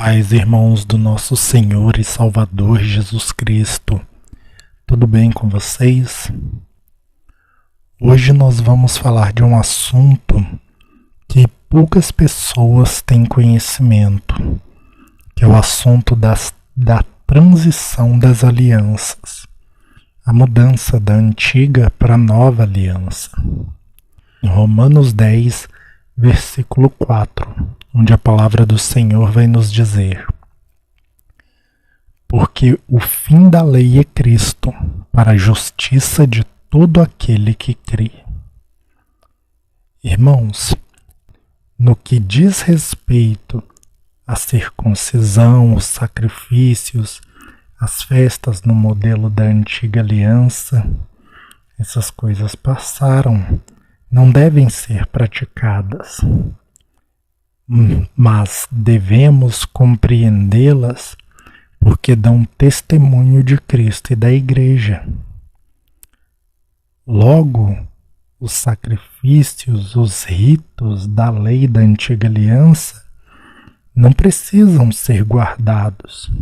Paz, irmãos do nosso Senhor e Salvador Jesus Cristo. Tudo bem com vocês? Hoje nós vamos falar de um assunto que poucas pessoas têm conhecimento, que é o assunto da transição das alianças, a mudança da antiga para a nova aliança. Em Romanos 10, versículo 4, onde a palavra do Senhor vai nos dizer: porque o fim da lei é Cristo, para a justiça de todo aquele que crê. Irmãos, no que diz respeito à circuncisão, os sacrifícios, as festas no modelo da antiga aliança, essas coisas passaram, não devem ser praticadas, mas devemos compreendê-las porque dão testemunho de Cristo e da Igreja. Logo, os sacrifícios, os ritos da lei da antiga aliança não precisam ser guardados.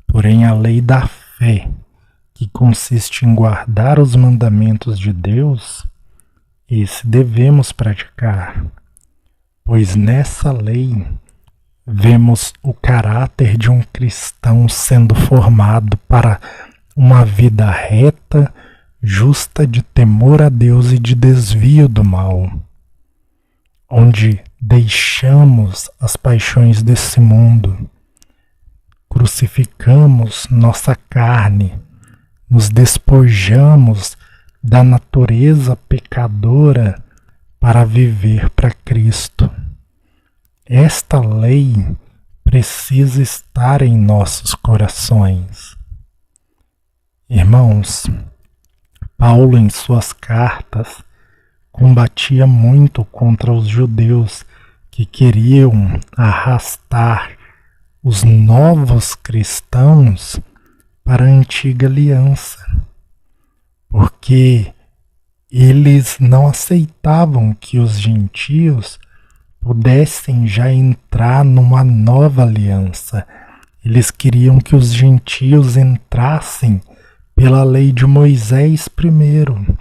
Porém, a lei da fé, que consiste em guardar os mandamentos de Deus, esse devemos praticar, pois nessa lei vemos o caráter de um cristão sendo formado para uma vida reta, justa, de temor a Deus e de desvio do mal, onde deixamos as paixões desse mundo, crucificamos nossa carne, nos despojamos da natureza pecadora para viver para Cristo. Esta lei precisa estar em nossos corações. Irmãos, Paulo, em suas cartas, combatia muito contra os judeus que queriam arrastar os novos cristãos para a antiga aliança, porque eles não aceitavam que os gentios pudessem já entrar numa nova aliança. Eles queriam que os gentios entrassem pela lei de Moisés primeiro,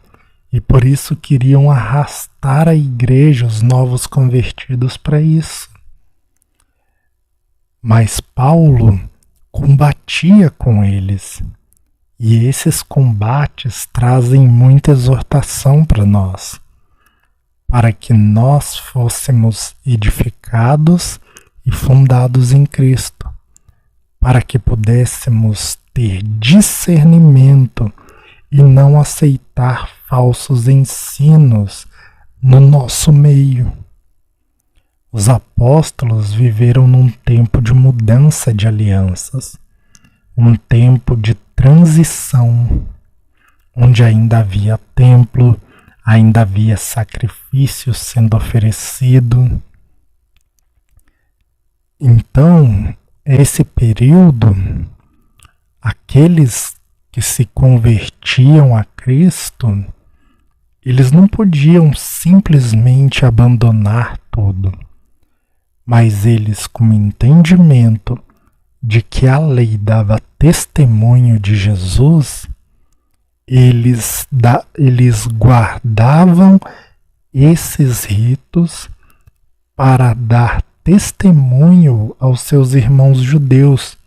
e por isso queriam arrastar a igreja, os novos convertidos, para isso. Mas Paulo combatia com eles, e esses combates trazem muita exortação para nós, para que nós fôssemos edificados e fundados em Cristo, para que pudéssemos ter discernimento e não aceitar falsos ensinos no nosso meio. Os apóstolos viveram num tempo de mudança de alianças, um tempo de transição, onde ainda havia templo, ainda havia sacrifício sendo oferecido. Então, esse período, aqueles que se convertiam a Cristo, eles não podiam simplesmente abandonar tudo, mas eles, com entendimento de que a lei dava testemunho de Jesus, eles guardavam esses ritos para dar testemunho aos seus irmãos judeus,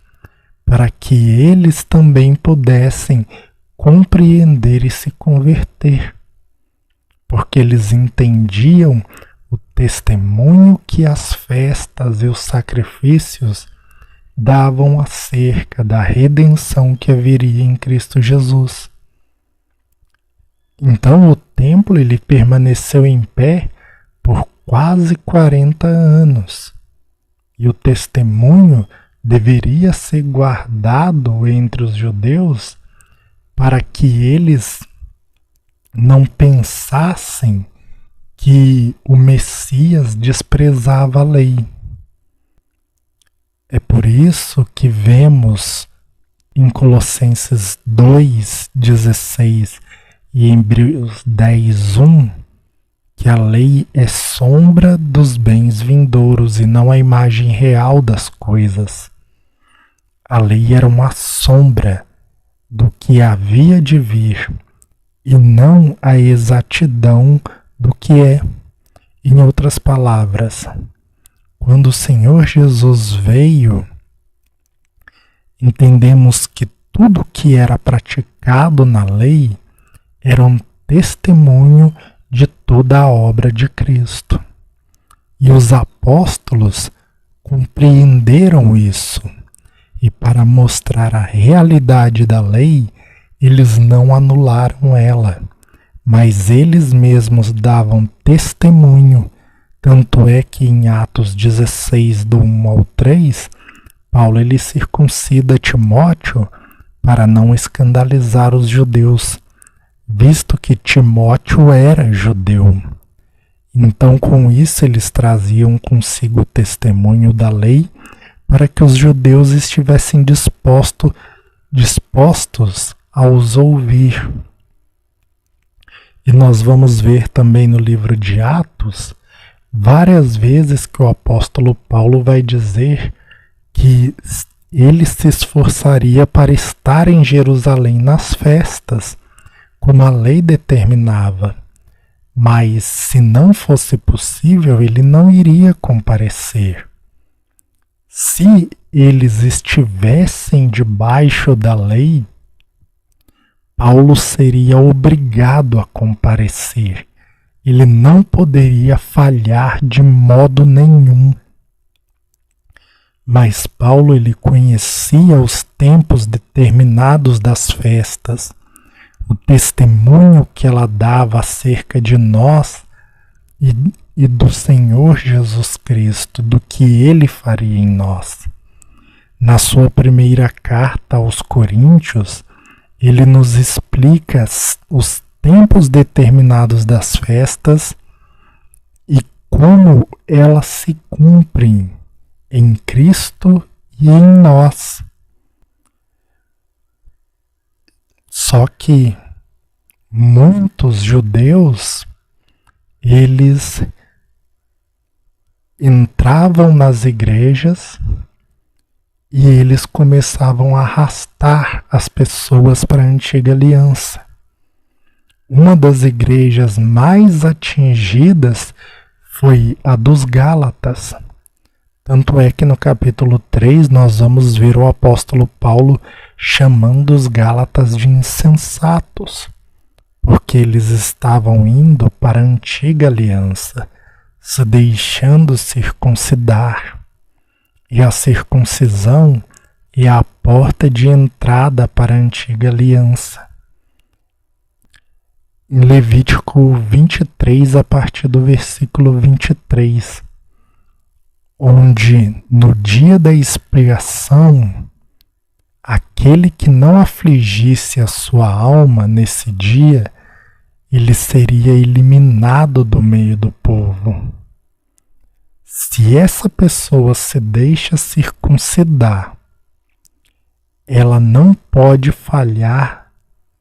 para que eles também pudessem compreender e se converter, porque eles entendiam o testemunho que as festas e os sacrifícios davam acerca da redenção que haveria em Cristo Jesus. Então o templo ele permaneceu em pé por quase 40 anos, e o testemunho deveria ser guardado entre os judeus para que eles não pensassem que o Messias desprezava a lei. É por isso que vemos em Colossenses 2:16 e Hebreus 10:1 que a lei é sombra dos bens vindouros e não a imagem real das coisas. A lei era uma sombra do que havia de vir e não a exatidão do que é. Em outras palavras, quando o Senhor Jesus veio, entendemos que tudo que era praticado na lei era um testemunho de toda a obra de Cristo. E os apóstolos compreenderam isso. E para mostrar a realidade da lei, eles não anularam ela, mas eles mesmos davam testemunho. Tanto é que em Atos 16, do 1 ao 3, Paulo ele circuncida Timóteo para não escandalizar os judeus, visto que Timóteo era judeu. Então, com isso, eles traziam consigo o testemunho da lei para que os judeus estivessem dispostos a os ouvir. E nós vamos ver também no livro de Atos, várias vezes que o apóstolo Paulo vai dizer que ele se esforçaria para estar em Jerusalém nas festas, como a lei determinava. Mas se não fosse possível, ele não iria comparecer. Se eles estivessem debaixo da lei, Paulo seria obrigado a comparecer. Ele não poderia falhar de modo nenhum. Mas Paulo ele conhecia os tempos determinados das festas, o testemunho que ela dava acerca de nós e do Senhor Jesus Cristo, do que ele faria em nós. Na sua primeira carta aos Coríntios, ele nos explica os tempos determinados das festas e como elas se cumprem em Cristo e em nós. Só que muitos judeus, eles entravam nas igrejas e eles começavam a arrastar as pessoas para a antiga aliança. Uma das igrejas mais atingidas foi a dos Gálatas. Tanto é que no capítulo 3 nós vamos ver o apóstolo Paulo chamando os Gálatas de insensatos, porque eles estavam indo para a antiga aliança, se deixando circuncidar. E a circuncisão é a porta de entrada para a antiga aliança. Em Levítico 23, a partir do versículo 23, onde no dia da expiação, aquele que não afligisse a sua alma nesse dia, ele seria eliminado do meio do povo. Se essa pessoa se deixa circuncidar, ela não pode falhar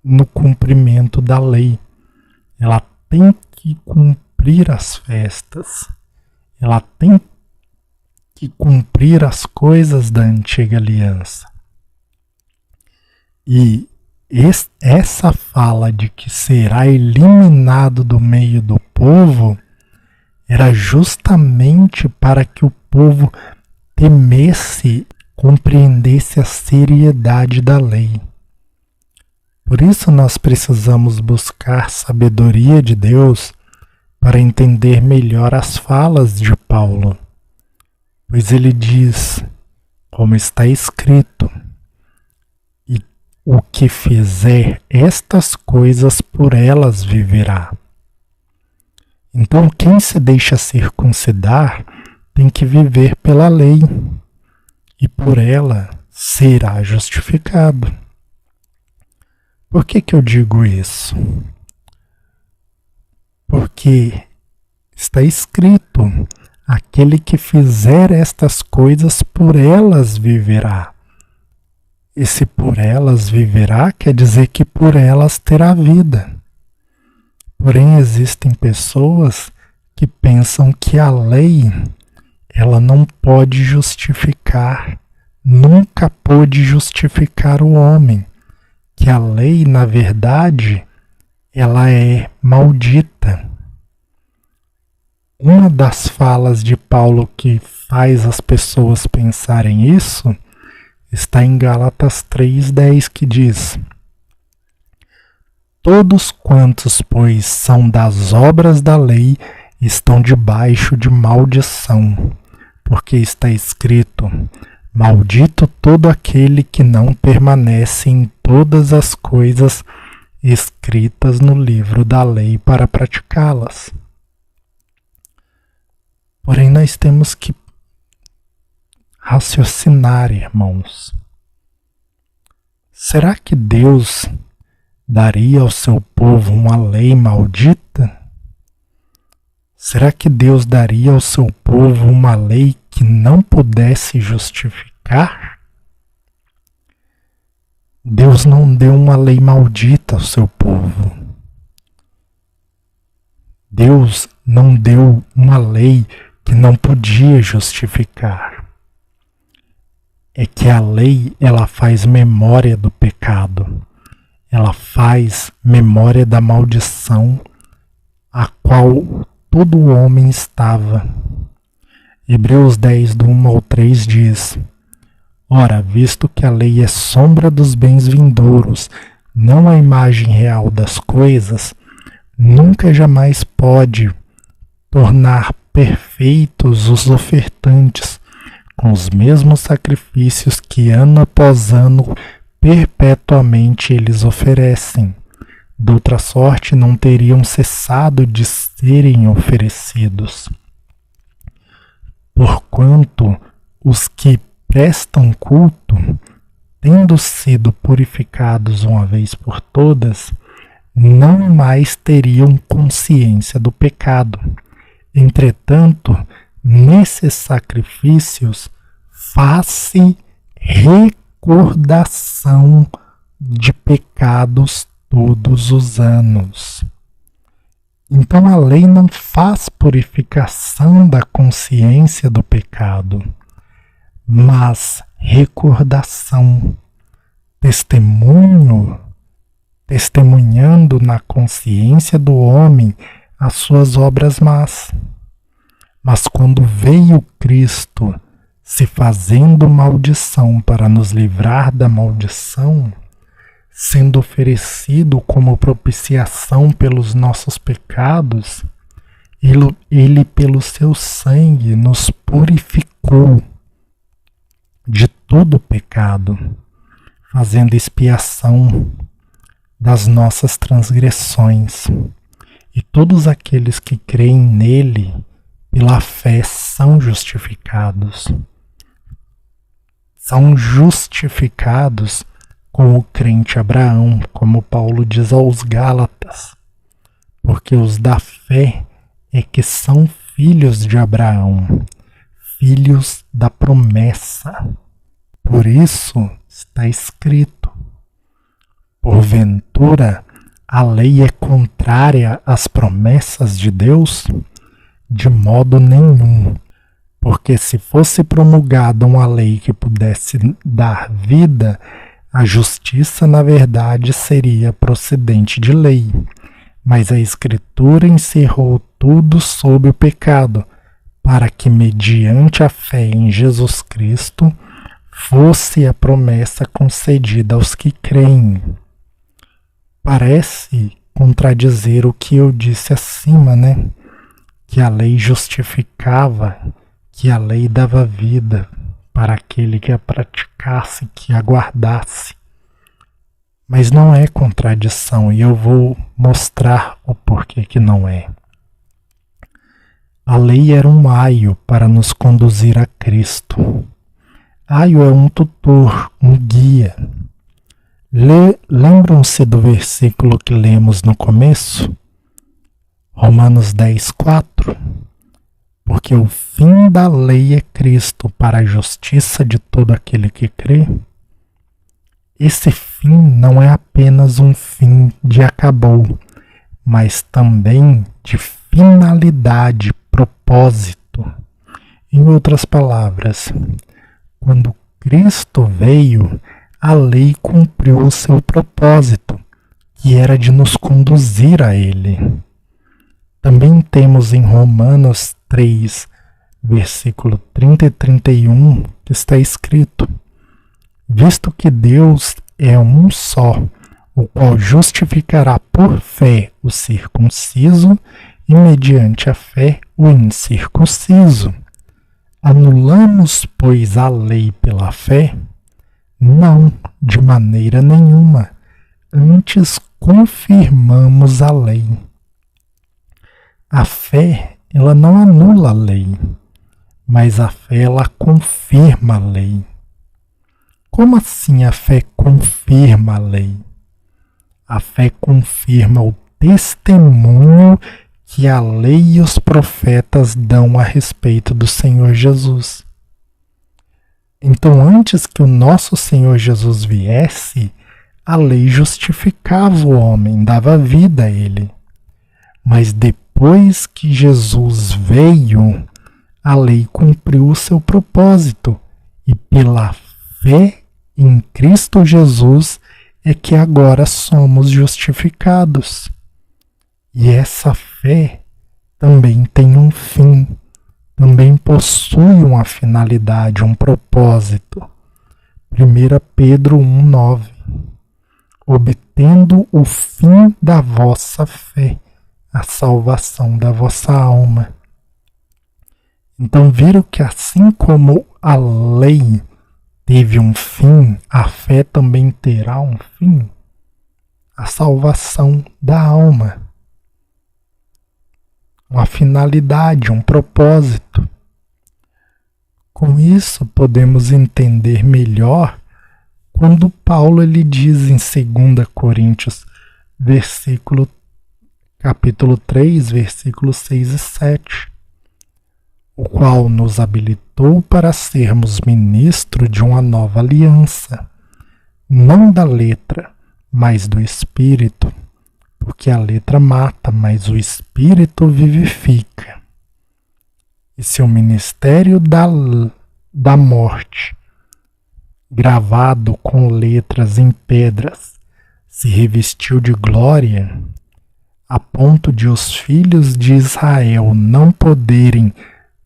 no cumprimento da lei. Ela tem que cumprir as festas. Ela tem que cumprir as coisas da antiga aliança. E essa fala de que será eliminado do meio do povo era justamente para que o povo temesse, compreendesse a seriedade da lei. Por isso nós precisamos buscar sabedoria de Deus para entender melhor as falas de Paulo. Pois ele diz, como está escrito, e o que fizer estas coisas por elas viverá. Então quem se deixa circuncidar tem que viver pela lei, e por ela será justificado. Por que eu digo isso? Porque está escrito, aquele que fizer estas coisas por elas viverá. Esse por elas viverá quer dizer que por elas terá vida. Porém, existem pessoas que pensam que a lei ela não pode justificar, nunca pôde justificar o homem, que a lei, na verdade, ela é maldita. Uma das falas de Paulo que faz as pessoas pensarem isso está em Gálatas 3:10, que diz: todos quantos, pois, são das obras da lei, estão debaixo de maldição, porque está escrito: maldito todo aquele que não permanece em todas as coisas escritas no livro da lei para praticá-las. Porém, nós temos que raciocinar, irmãos. Será que Deus daria ao seu povo uma lei maldita? Será que Deus daria ao seu povo uma lei que não pudesse justificar? Deus não deu uma lei maldita ao seu povo. Deus não deu uma lei que não podia justificar. É que a lei, ela faz memória do pecado. Ela faz memória da maldição a qual todo homem estava. Hebreus 10, do 1 ao 3 diz: ora, visto que a lei é sombra dos bens vindouros, não a imagem real das coisas, nunca jamais pode tornar perfeitos os ofertantes, com os mesmos sacrifícios que ano após ano perpetuamente eles oferecem. De outra sorte, não teriam cessado de serem oferecidos. Porquanto os que prestam culto, tendo sido purificados uma vez por todas, não mais teriam consciência do pecado. Entretanto, nesses sacrifícios faz-se recordação de pecados todos os anos. Então a lei não faz purificação da consciência do pecado, mas recordação, testemunhando na consciência do homem as suas obras más. Mas quando veio Cristo, se fazendo maldição para nos livrar da maldição, sendo oferecido como propiciação pelos nossos pecados, ele pelo seu sangue nos purificou de todo pecado, fazendo expiação das nossas transgressões. E todos aqueles que creem nele, pela fé, são justificados. São justificados com o crente Abraão, como Paulo diz aos Gálatas, porque os da fé é que são filhos de Abraão, filhos da promessa. Por isso está escrito: porventura a lei é contrária às promessas de Deus? De modo nenhum, porque se fosse promulgada uma lei que pudesse dar vida, a justiça, na verdade, seria procedente de lei. Mas a Escritura encerrou tudo sob o pecado, para que, mediante a fé em Jesus Cristo, fosse a promessa concedida aos que creem. Parece contradizer o que eu disse acima, né? Que a lei justificava, que a lei dava vida para aquele que a praticasse, que a guardasse. Mas não é contradição, e eu vou mostrar o porquê que não é. A lei era um aio para nos conduzir a Cristo. Aio é um tutor, um guia. Lembram-se do versículo que lemos no começo? Romanos 10:4. Porque o fim da lei é Cristo para a justiça de todo aquele que crê. Esse fim não é apenas um fim de acabou, mas também de finalidade, propósito. Em outras palavras, quando Cristo veio, a lei cumpriu o seu propósito, que era de nos conduzir a Ele. Também temos em Romanos 3, versículo 30 e 31, que está escrito: visto que Deus é um só, o qual justificará por fé o circunciso e mediante a fé o incircunciso. Anulamos, pois, a lei pela fé? Não, de maneira nenhuma. Antes confirmamos a lei. A fé, ela não anula a lei, mas a fé, ela confirma a lei. Como assim a fé confirma a lei? A fé confirma o testemunho que a lei e os profetas dão a respeito do Senhor Jesus. Então, antes que o nosso Senhor Jesus viesse, a lei justificava o homem, dava vida a ele. Mas depois que Jesus veio, a lei cumpriu o seu propósito e pela fé em Cristo Jesus é que agora somos justificados. E essa fé também tem um fim, também possui uma finalidade, um propósito. 1 Pedro 1,9: obtendo o fim da vossa fé, a salvação da vossa alma. Então viram que assim como a lei teve um fim, a fé também terá um fim, a salvação da alma. Uma finalidade, um propósito. Com isso podemos entender melhor quando Paulo ele diz em 2 Coríntios, capítulo 3, versículos 6 e 7, o qual nos habilitou para sermos ministros de uma nova aliança, não da letra, mas do Espírito, porque a letra mata, mas o Espírito vivifica. E se o ministério da morte, gravado com letras em pedras, se revestiu de glória, a ponto de os filhos de Israel não poderem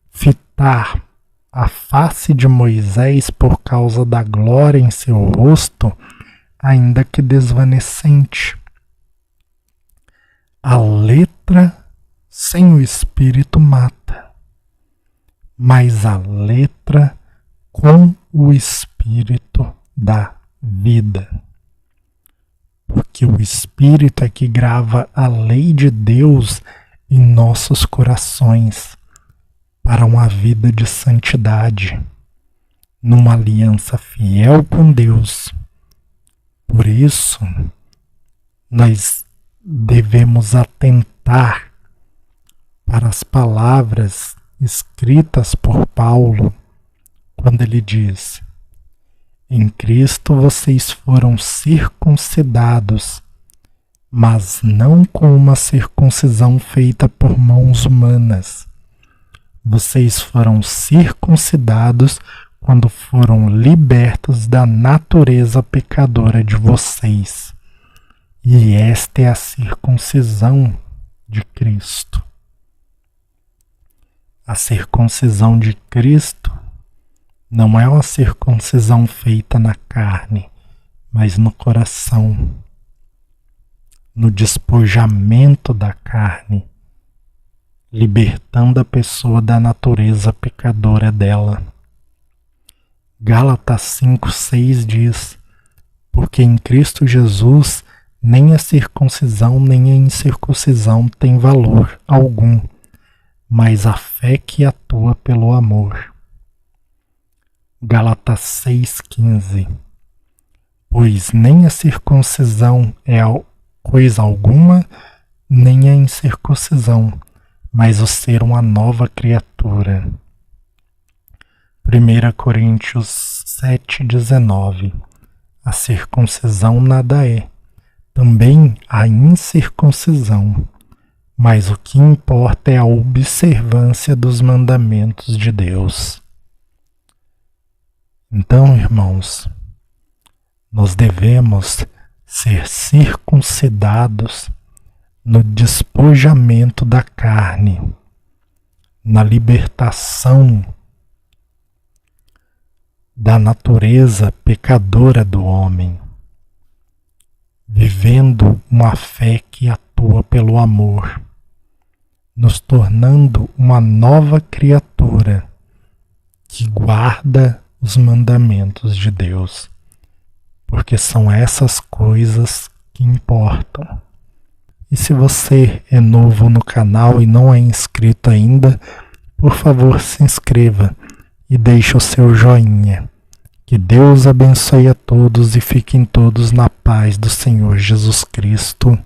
fitar a face de Moisés por causa da glória em seu rosto, ainda que desvanecente. A letra sem o Espírito mata, mas a letra com o Espírito dá vida. Porque o Espírito é que grava a lei de Deus em nossos corações para uma vida de santidade, numa aliança fiel com Deus. Por isso, nós devemos atentar para as palavras escritas por Paulo, quando ele diz: em Cristo vocês foram circuncidados, mas não com uma circuncisão feita por mãos humanas. Vocês foram circuncidados quando foram libertos da natureza pecadora de vocês. E esta é a circuncisão de Cristo. A circuncisão de Cristo não é uma circuncisão feita na carne, mas no coração, no despojamento da carne, libertando a pessoa da natureza pecadora dela. Gálatas 5,6 diz: porque em Cristo Jesus nem a circuncisão nem a incircuncisão tem valor algum, mas a fé que atua pelo amor. Gálatas 6,15: pois nem a circuncisão é coisa alguma, nem a incircuncisão, mas o ser uma nova criatura. 1 Coríntios 7,19: a circuncisão nada é, também a incircuncisão, mas o que importa é a observância dos mandamentos de Deus. Então, irmãos, nós devemos ser circuncidados no despojamento da carne, na libertação da natureza pecadora do homem, vivendo uma fé que atua pelo amor, nos tornando uma nova criatura que guarda os mandamentos de Deus, porque são essas coisas que importam. E se você é novo no canal e não é inscrito ainda, por favor se inscreva e deixe o seu joinha. Que Deus abençoe a todos e fiquem todos na paz do Senhor Jesus Cristo.